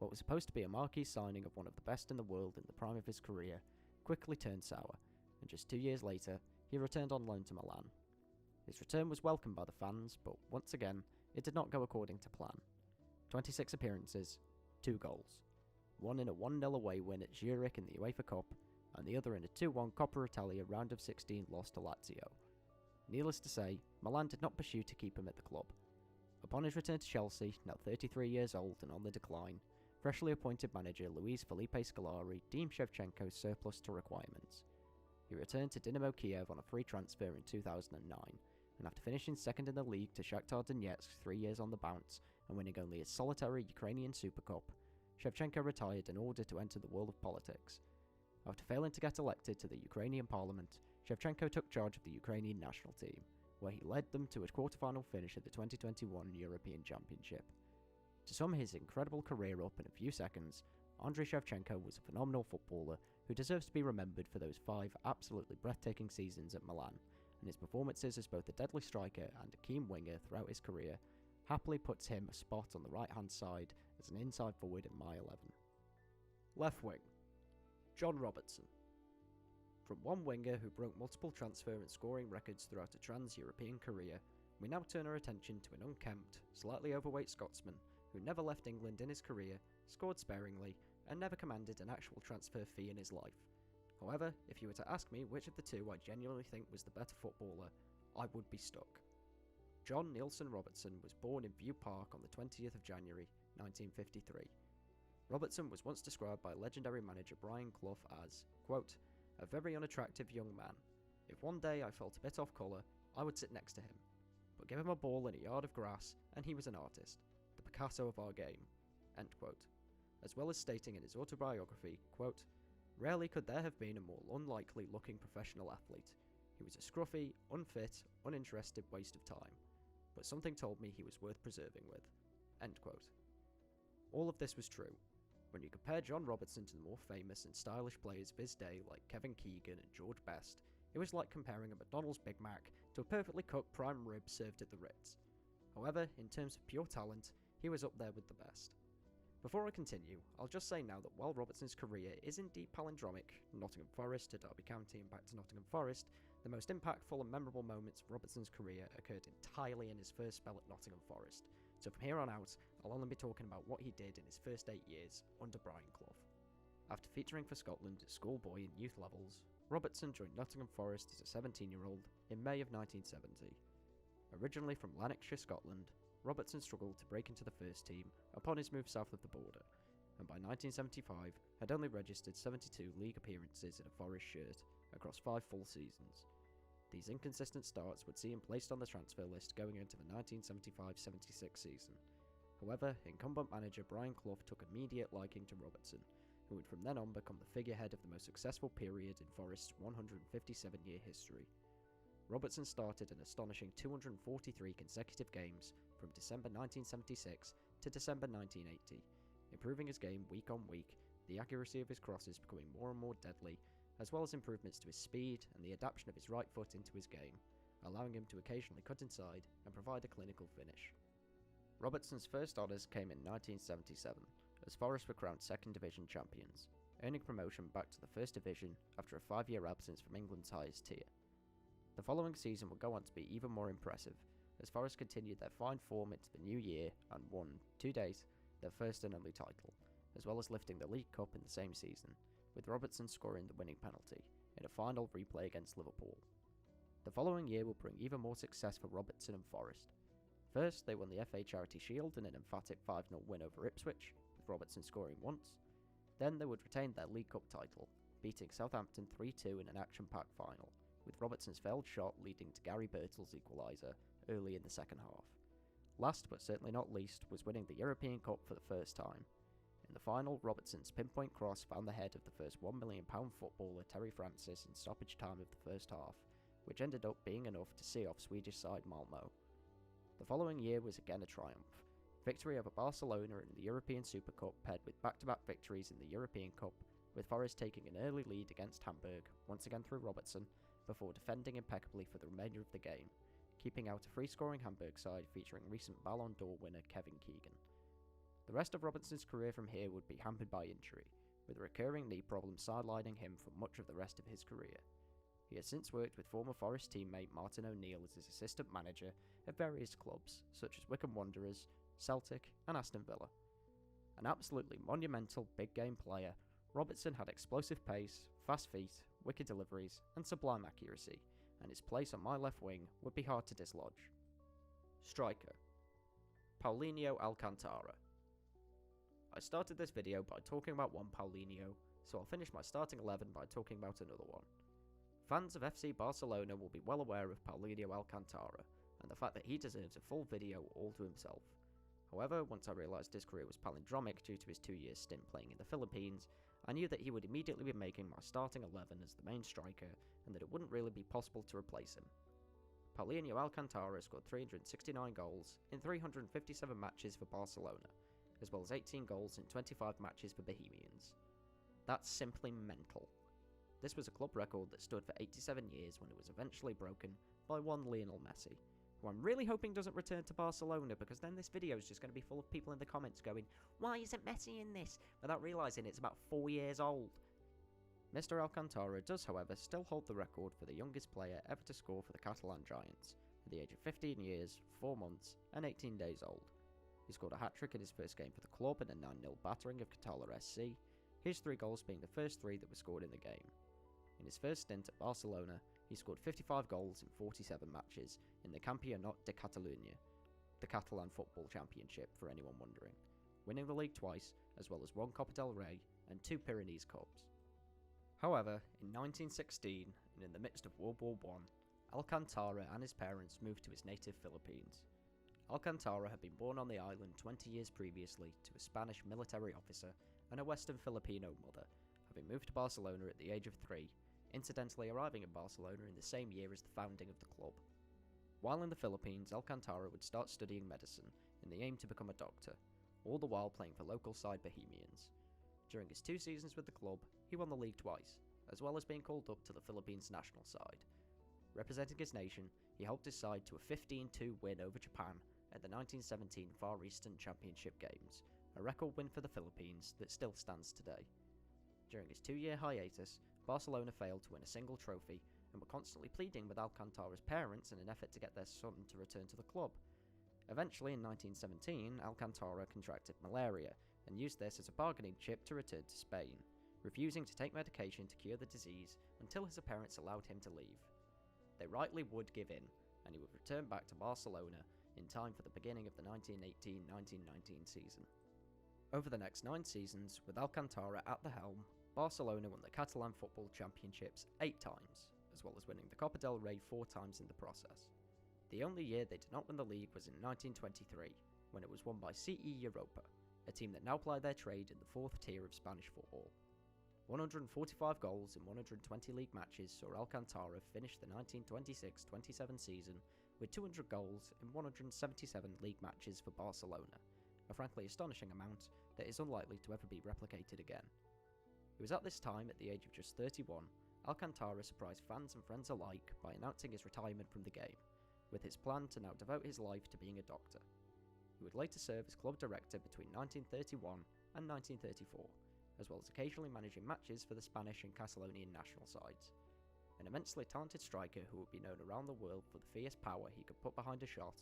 What was supposed to be a marquee signing of one of the best in the world in the prime of his career quickly turned sour, and just 2 years later, he returned on loan to Milan. His return was welcomed by the fans, but once again, it did not go according to plan. 26 appearances, 2 goals. One in a 1-0 away win at Zurich in the UEFA Cup, and the other in a 2-1 Coppa Italia round of 16 loss to Lazio. Needless to say, Milan did not pursue to keep him at the club. Upon his return to Chelsea, now 33 years old and on the decline, freshly appointed manager Luis Felipe Scolari deemed Shevchenko's surplus to requirements. He returned to Dynamo Kiev on a free transfer in 2009, and after finishing second in the league to Shakhtar Donetsk 3 years on the bounce and winning only his solitary Ukrainian Super Cup, Shevchenko retired in order to enter the world of politics, After failing to get elected to the Ukrainian parliament, Shevchenko took charge of the Ukrainian national team, where he led them to a quarter-final finish at the 2021 European Championship. To sum his incredible career up in a few seconds, Andriy Shevchenko was a phenomenal footballer who deserves to be remembered for those 5 absolutely breathtaking seasons at Milan, and his performances as both a deadly striker and a keen winger throughout his career happily puts him a spot on the right-hand side as an inside forward in my 11. Left wing, John Robertson. From one winger who broke multiple transfer and scoring records throughout a trans-European career, we now turn our attention to an unkempt, slightly overweight Scotsman who never left England in his career, scored sparingly, and never commanded an actual transfer fee in his life. However, if you were to ask me which of the two I genuinely think was the better footballer, I would be stuck. John Nielsen Robertson was born in View Park on the 20th of January, 1953. Robertson was once described by legendary manager Brian Clough as, quote, "a very unattractive young man. If one day I felt a bit off colour, I would sit next to him. But give him a ball in a yard of grass, and he was an artist, the Picasso of our game," end quote. As well as stating in his autobiography, quote, "Rarely could there have been a more unlikely looking professional athlete. He was a scruffy, unfit, uninterested waste of time. But something told me he was worth preserving with," end quote. All of this was true. When you compare John Robertson to the more famous and stylish players of his day like Kevin Keegan and George Best, it was like comparing a McDonald's Big Mac to a perfectly cooked prime rib served at the Ritz. However, in terms of pure talent, he was up there with the best. Before I continue, I'll just say now that while Robertson's career is indeed palindromic, Nottingham Forest to Derby County and back to Nottingham Forest, the most impactful and memorable moments of Robertson's career occurred entirely in his first spell at Nottingham Forest, so from here on out, I'll only be talking about what he did in his first 8 years under Brian Clough. After featuring for Scotland at schoolboy and youth levels, Robertson joined Nottingham Forest as a 17-year-old in May of 1970. Originally from Lanarkshire, Scotland, Robertson struggled to break into the first team upon his move south of the border, and by 1975 had only registered 72 league appearances in a Forest shirt across 5 full seasons. These inconsistent starts would see him placed on the transfer list going into the 1975-76 season. However, incumbent manager Brian Clough took immediate liking to Robertson, who would from then on become the figurehead of the most successful period in Forest's 157-year history. Robertson started an astonishing 243 consecutive games from December 1976 to December 1980, improving his game week on week, the accuracy of his crosses becoming more and more deadly, as well as improvements to his speed and the adaptation of his right foot into his game, allowing him to occasionally cut inside and provide a clinical finish. Robertson's first honours came in 1977, as Forest were crowned second division champions, earning promotion back to the first division after a 5-year absence from England's highest tier. The following season would go on to be even more impressive, as Forest continued their fine form into the new year and won, to date, their first and only title, as well as lifting the League Cup in the same season, with Robertson scoring the winning penalty in a final replay against Liverpool. The following year would bring even more success for Robertson and Forest. First, they won the FA Charity Shield in an emphatic 5-0 win over Ipswich, with Robertson scoring once. Then they would retain their League Cup title, beating Southampton 3-2 in an action-packed final, with Robertson's failed shot leading to Gary Birtle's equaliser early in the second half. Last but certainly not least was winning the European Cup for the first time. In the final, Robertson's pinpoint cross found the head of the first £1 million footballer Terry Francis in stoppage time of the first half, which ended up being enough to see off Swedish side Malmö. The following year was again a triumph. Victory over Barcelona in the European Super Cup paired with back-to-back victories in the European Cup, with Forest taking an early lead against Hamburg, once again through Robertson, before defending impeccably for the remainder of the game, keeping out a free-scoring Hamburg side featuring recent Ballon d'Or winner Kevin Keegan. The rest of Robertson's career from here would be hampered by injury, with a recurring knee problem sidelining him for much of the rest of his career. He has since worked with former Forest teammate Martin O'Neill as his assistant manager at various clubs, such as Wycombe Wanderers, Celtic and Aston Villa. An absolutely monumental big game player, Robertson had explosive pace, fast feet, wicked deliveries and sublime accuracy, and his place on my left wing would be hard to dislodge. Striker, Paulinho Alcantara. I started this video by talking about one Paulinho, so I'll finish my starting 11 by talking about another one. Fans of FC Barcelona will be well aware of Paulinho Alcantara, and the fact that he deserves a full video all to himself. However, once I realised his career was palindromic due to his 2-year stint playing in the Philippines, I knew that he would immediately be making my starting 11 as the main striker, and that it wouldn't really be possible to replace him. Paulinho Alcantara scored 369 goals in 357 matches for Barcelona, as well as 18 goals in 25 matches for Bohemians. That's simply mental. This was a club record that stood for 87 years when it was eventually broken by one Lionel Messi, who I'm really hoping doesn't return to Barcelona, because then this video is just going to be full of people in the comments going, "Why isn't Messi in this?" without realising it's about 4 years old. Mr. Alcantara does, however, still hold the record for the youngest player ever to score for the Catalan Giants, at the age of 15 years, 4 months, and 18 days old. He scored a hat-trick in his first game for the club in a 9-0 battering of Catala SC, his 3 goals being the first 3 that were scored in the game. In his first stint at Barcelona, he scored 55 goals in 47 matches in the Campionat de Catalunya, the Catalan Football Championship for anyone wondering, winning the league twice, as well as 1 Copa del Rey and 2 Pyrenees Cups. However, in 1916, and in the midst of World War I, Alcantara and his parents moved to his native Philippines. Alcantara had been born on the island 20 years previously to a Spanish military officer and a Western Filipino mother, having moved to Barcelona at the age of 3, incidentally arriving in Barcelona in the same year as the founding of the club. While in the Philippines, Alcantara would start studying medicine in the aim to become a doctor, all the while playing for local side Bohemians. During his 2 seasons with the club, he won the league twice, as well as being called up to the Philippines national side. Representing his nation, he helped his side to a 15-2 win over Japan at the 1917 Far Eastern Championship Games, a record win for the Philippines that still stands today. During his 2-year hiatus, Barcelona failed to win a single trophy and were constantly pleading with Alcantara's parents in an effort to get their son to return to the club. Eventually, in 1917, Alcantara contracted malaria and used this as a bargaining chip to return to Spain, refusing to take medication to cure the disease until his parents allowed him to leave. They rightly would give in, and he would return back to Barcelona in time for the beginning of the 1918-1919 season. Over the next 9 seasons, with Alcantara at the helm, Barcelona won the Catalan Football Championships 8 times, as well as winning the Copa del Rey 4 times in the process. The only year they did not win the league was in 1923, when it was won by CE Europa, a team that now ply their trade in the 4th tier of Spanish football. 145 goals in 120 league matches saw Alcantara finish the 1926-27 season with 200 goals in 177 league matches for Barcelona, a frankly astonishing amount that is unlikely to ever be replicated again. It was at this time, at the age of just 31, Alcantara surprised fans and friends alike by announcing his retirement from the game, with his plan to now devote his life to being a doctor. He would later serve as club director between 1931 and 1934, as well as occasionally managing matches for the Spanish and Catalonian national sides. An immensely talented striker who would be known around the world for the fierce power he could put behind a shot,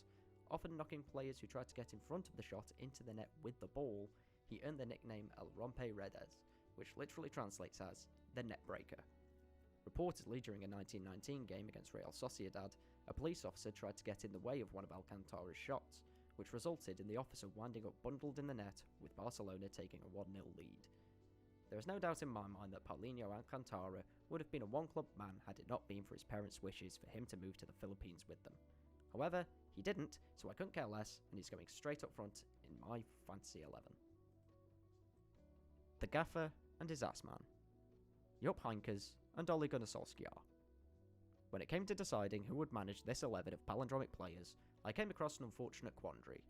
often knocking players who tried to get in front of the shot into the net with the ball, he earned the nickname El Rompe Redes, which literally translates as the net breaker. Reportedly, during a 1919 game against Real Sociedad, a police officer tried to get in the way of one of Alcantara's shots, which resulted in the officer winding up bundled in the net, with Barcelona taking a 1-0 lead. There is no doubt in my mind that Paulinho Alcantara would have been a one-club man had it not been for his parents' wishes for him to move to the Philippines with them. However, he didn't, so I couldn't care less, and he's going straight up front in my fantasy 11. The Gaffer and his ass man, Jupp Heynckes and Ole Gunnar Solskjaer. When it came to deciding who would manage this 11 of palindromic players, I came across an unfortunate quandary.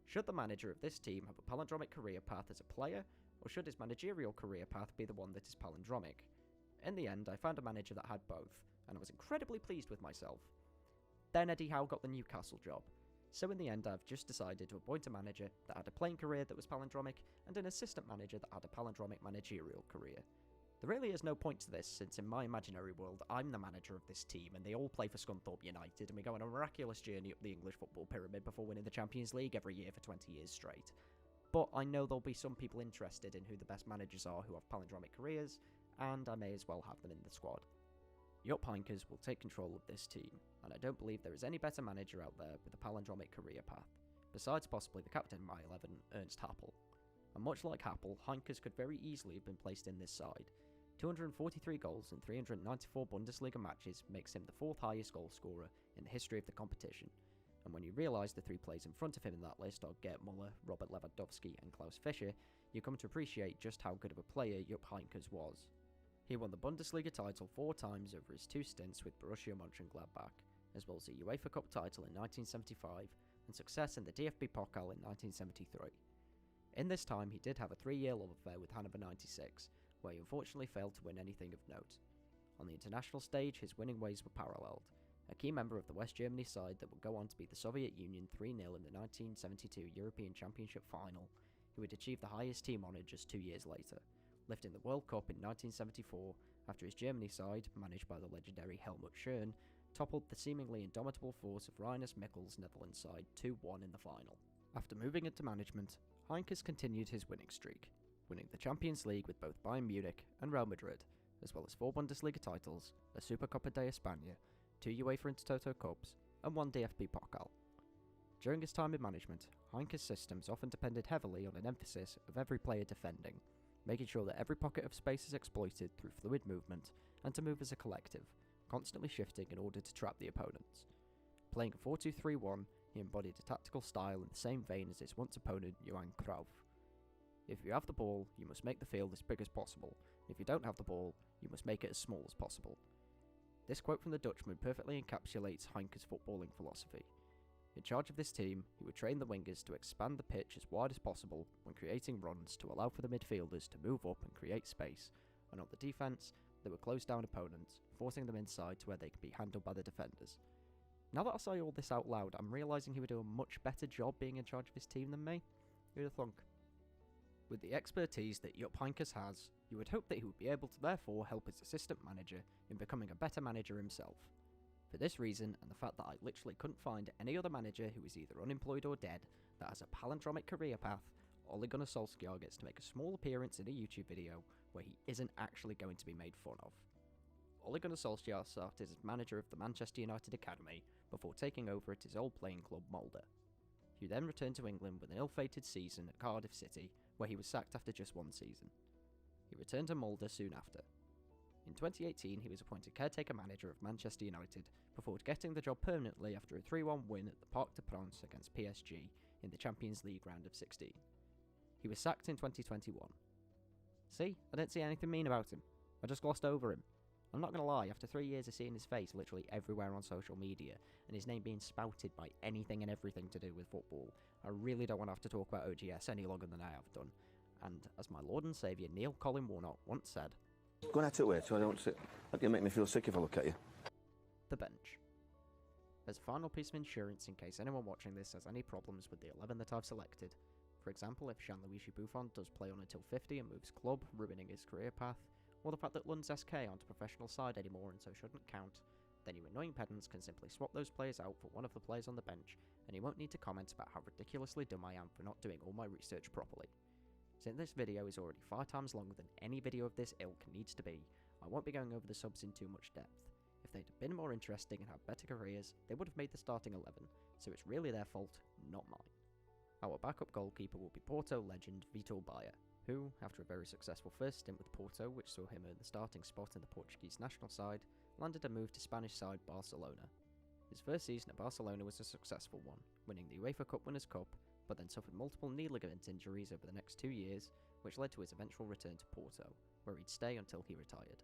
Should the manager of this team have a palindromic career path as a player, or should his managerial career path be the one that is palindromic? In the end, I found a manager that had both, and I was incredibly pleased with myself. Then Eddie Howe got the Newcastle job, so in the end I've just decided to appoint a manager that had a playing career that was palindromic, and an assistant manager that had a palindromic managerial career. There really is no point to this, since in my imaginary world, I'm the manager of this team, and they all play for Scunthorpe United, and we go on a miraculous journey up the English football pyramid before winning the Champions League every year for 20 years straight. But I know there'll be some people interested in who the best managers are who have palindromic careers, and I may as well have them in the squad. Jupp Heynckes will take control of this team, and I don't believe there is any better manager out there with a palindromic career path, besides possibly the captain of my 11, Ernst Happel. And much like Happel, Heynckes could very easily have been placed in this side. 243 goals in 394 Bundesliga matches makes him the 4th highest goal scorer in the history of the competition, and when you realise the three players in front of him in that list are Gerd Müller, Robert Lewandowski and Klaus Fischer, you come to appreciate just how good of a player Jupp Heynckes was. He won the Bundesliga title 4 times over his 2 stints with Borussia Mönchengladbach, as well as a UEFA Cup title in 1975 and success in the DFB Pokal in 1973. In this time he did have a 3-year love affair with Hannover 96, where he unfortunately failed to win anything of note. On the international stage his winning ways were paralleled. A key member of the West Germany side that would go on to beat the Soviet Union 3-0 in the 1972 European Championship final, he would achieve the highest team honour just 2 years later, lifting the World Cup in 1974 after his Germany side, managed by the legendary Helmut Schön, toppled the seemingly indomitable force of Rinus Mikkel's Netherlands side 2-1 in the final. After moving into management, Heynckes continued his winning streak, winning the Champions League with both Bayern Munich and Real Madrid, as well as 4 Bundesliga titles, a Supercopa de España, 2 UEFA Intertoto Cups, and 1 DFB Pokal. During his time in management, Heynckes' systems often depended heavily on an emphasis of every player defending, making sure that every pocket of space is exploited through fluid movement and to move as a collective, constantly shifting in order to trap the opponents. Playing a 4-2-3-1, he embodied a tactical style in the same vein as his once opponent Johan Cruyff. If you have the ball, you must make the field as big as possible. If you don't have the ball, you must make it as small as possible. This quote from the Dutchman perfectly encapsulates Heynckes' footballing philosophy. In charge of this team, he would train the wingers to expand the pitch as wide as possible when creating runs to allow for the midfielders to move up and create space, and on the defence, they would close down opponents, forcing them inside to where they could be handled by the defenders. Now that I say all this out loud, I'm realising he would do a much better job being in charge of his team than me. Who'd have thunk? With the expertise that Jupp Heynckes has, you would hope that he would be able to therefore help his assistant manager in becoming a better manager himself. For this reason, and the fact that I literally couldn't find any other manager who is either unemployed or dead that has a palindromic career path, Ole Gunnar Solskjaer gets to make a small appearance in a YouTube video where he isn't actually going to be made fun of. Ole Gunnar Solskjaer started as manager of the Manchester United Academy before taking over at his old playing club Molde. He then returned to England with an ill-fated season at Cardiff City, where he was sacked after just 1 season. He returned to Molde soon after. In 2018 he was appointed caretaker manager of Manchester United before getting the job permanently after a 3-1 win at the Parc des Princes against PSG in the Champions League round of 16. He was sacked in 2021. See, I don't see anything mean about him. I just glossed over him. I'm not going to lie, after 3 years of seeing his face literally everywhere on social media, and his name being spouted by anything and everything to do with football, I really don't want to have to talk about OGS any longer than I have done. And as my Lord and Saviour Neil Colin Warnock once said, "Go and out it way so I don't sit. That can make me feel sick if I look at you." the bench. As a final piece of insurance in case anyone watching this has any problems with the 11 that I've selected, for example if Gianluigi Buffon does play on until 50 and moves club, ruining his career path, or the fact that Lund's SK aren't a professional side anymore and so shouldn't count, then you annoying pedants can simply swap those players out for one of the players on the bench, and you won't need to comment about how ridiculously dumb I am for not doing all my research properly. Since this video is already 5 times longer than any video of this ilk needs to be, I won't be going over the subs in too much depth. If they'd have been more interesting and had better careers, they would have made the starting 11, so it's really their fault, not mine. Our backup goalkeeper will be Porto legend Vitor Baia, who, after a very successful first stint with Porto, which saw him earn the starting spot in the Portuguese national side, landed a move to Spanish side Barcelona. His first season at Barcelona was a successful one, winning the UEFA Cup Winners' Cup, but then suffered multiple knee ligament injuries over the next 2 years, which led to his eventual return to Porto, where he'd stay until he retired.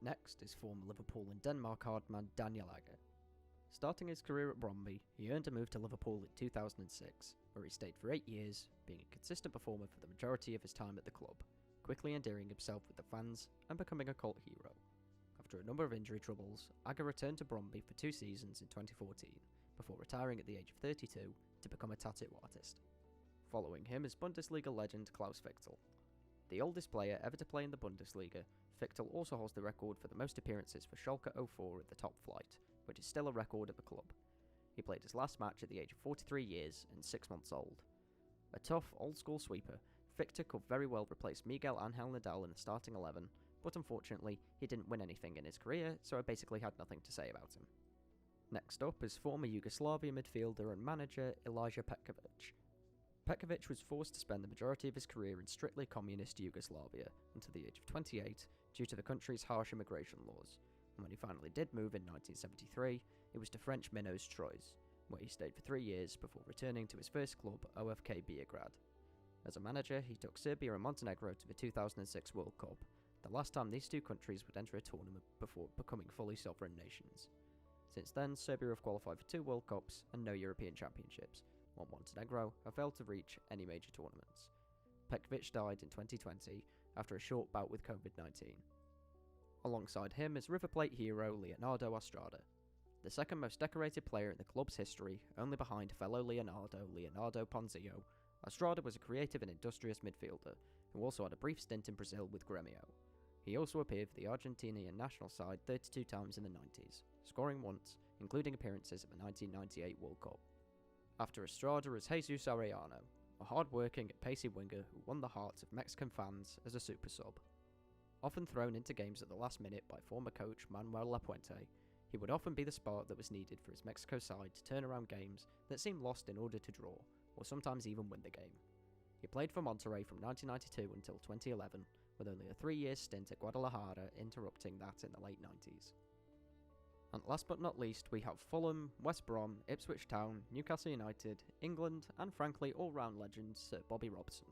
Next is former Liverpool and Denmark hardman Daniel Agger. Starting his career at Brøndby, he earned a move to Liverpool in 2006, where he stayed for 8 years, being a consistent performer for the majority of his time at the club, quickly endearing himself with the fans and becoming a cult hero. After a number of injury troubles, Agger returned to Brøndby for 2 seasons in 2014, before retiring at the age of 32 to become a tattoo artist. Following him is Bundesliga legend Klaus Fichtel. The oldest player ever to play in the Bundesliga, Fichtel also holds the record for the most appearances for Schalke 04 at the top flight, which is still a record at the club. He played his last match at the age of 43 years and 6 months old. A tough, old-school sweeper, Fichtel could very well replace Miguel Angel Nadal in the starting 11, but unfortunately, he didn't win anything in his career, so I basically had nothing to say about him. Next up is former Yugoslavia midfielder and manager Elijah Petkovic. Petkovic was forced to spend the majority of his career in strictly communist Yugoslavia until the age of 28 due to the country's harsh immigration laws, and when he finally did move in 1973, it was to French Minnows Troyes, where he stayed for 3 years before returning to his first club, OFK Beograd. As a manager, he took Serbia and Montenegro to the 2006 World Cup, the last time these two countries would enter a tournament before becoming fully sovereign nations. Since then, Serbia have qualified for 2 World Cups and no European Championships, while Montenegro have failed to reach any major tournaments. Petkovic died in 2020 after a short bout with COVID-19. Alongside him is River Plate hero Leonardo Astrada, the second most decorated player in the club's history, only behind fellow Leonardo Ponzio. Astrada was a creative and industrious midfielder, who also had a brief stint in Brazil with Grêmio. He also appeared for the Argentinian national side 32 times in the 90s, scoring once, including appearances at the 1998 World Cup. After Estrada is Jesus Arellano, a hard-working and pacey winger who won the hearts of Mexican fans as a super sub. Often thrown into games at the last minute by former coach Manuel Lapuente, he would often be the spark that was needed for his Mexico side to turn around games that seemed lost in order to draw, or sometimes even win the game. He played for Monterrey from 1992 until 2011, with only a 3-year stint at Guadalajara interrupting that in the late 90s. And last but not least, we have Fulham, West Brom, Ipswich Town, Newcastle United, England, and frankly all-round legend Sir Bobby Robson.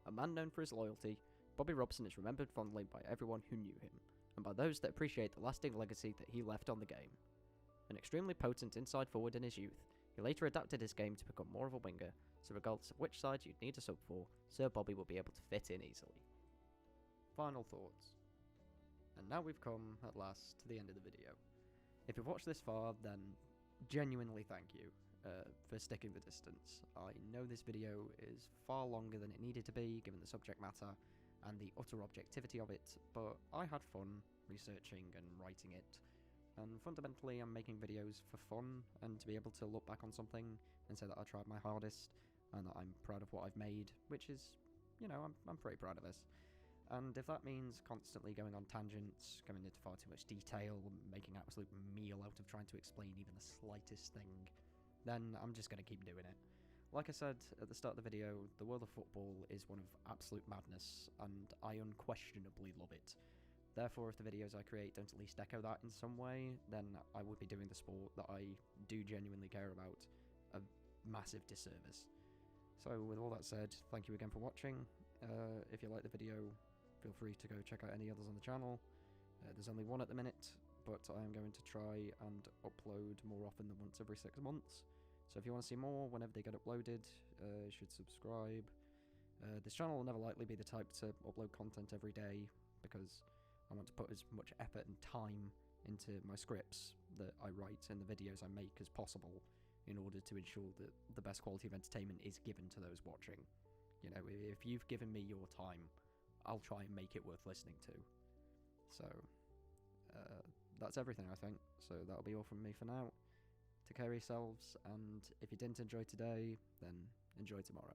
A man known for his loyalty, Bobby Robson is remembered fondly by everyone who knew him, and by those that appreciate the lasting legacy that he left on the game. An extremely potent inside forward in his youth, he later adapted his game to become more of a winger, so regardless of which side you'd need a sub for, Sir Bobby will be able to fit in easily. Final thoughts. And now we've come, at last, to the end of the video. If you've watched this far, then genuinely thank you for sticking the distance. I know this video is far longer than it needed to be, given the subject matter and the utter objectivity of it, but I had fun researching and writing it, and fundamentally I'm making videos for fun and to be able to look back on something and say that I tried my hardest and that I'm proud of what I've made, which is, you know, I'm pretty proud of this. And if that means constantly going on tangents, going into far too much detail, making an absolute meal out of trying to explain even the slightest thing, then I'm just going to keep doing it. Like I said at the start of the video, the world of football is one of absolute madness, and I unquestionably love it. Therefore, if the videos I create don't at least echo that in some way, then I would be doing the sport that I do genuinely care about a massive disservice. So with all that said, thank you again for watching. If you like the video, feel free to go check out any others on the channel. There's only one at the minute, but I am going to try and upload more often than once every 6 months. So if you want to see more whenever they get uploaded, you should subscribe. This channel will never likely be the type to upload content every day, because I want to put as much effort and time into my scripts that I write and the videos I make as possible, in order to ensure that the best quality of entertainment is given to those watching. You know, if you've given me your time, I'll try and make it worth listening to. So, that's everything, I think. So that'll be all from me for now. Take care of yourselves, and if you didn't enjoy today, then enjoy tomorrow.